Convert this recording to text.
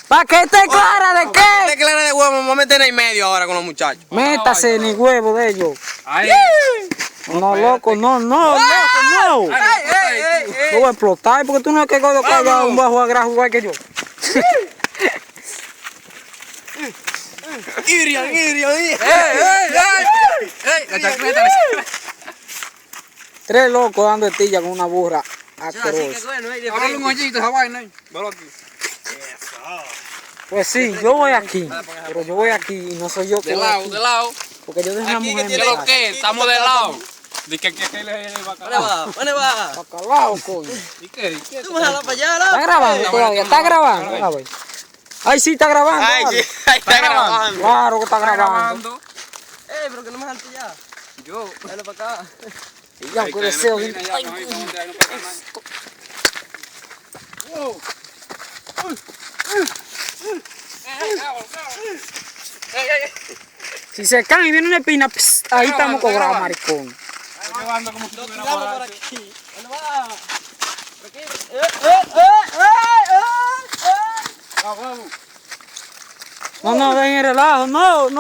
¿Para qué esté clara de qué? Esté clara de huevo, me voy a meter en el medio ahora con los muchachos. Métase ni huevo de ellos. Ay. No, loco, no, no, loco, no. Lo voy a explotar porque tú no es que codo caiga un bajo agrajo igual que yo. Irian. La chancleta. Tres locos dando estilla con una burra asquerosa. Ahora un hoyito esa vaina. Velo aquí. Pues sí, yo voy aquí, pero yo voy aquí y no soy yo que De voy lado, aquí, de lado. porque yo dejé una mujer en ¿Qué mi lo casa. que? Estamos de lado. Dice que le va a calar. ¿Dónde va? Bacalao, coño. ¿Y qué? Tú me jalas para allá, ¿Está grabando todavía? ¿Está grabando? A ver. Ay, sí, está grabando. Ay, vale. sí, ahí está grabando. Claro que está grabando. Pero que no me jalte ya. Yo. Dale para acá. Y ya puede ser. Si se caen y viene una espina, pss, ahí estamos cobrados, maricón. Grabando como si estuviera Por aquí. ¿Dónde va? Por aquí. No, no, ven el relajo, no, no.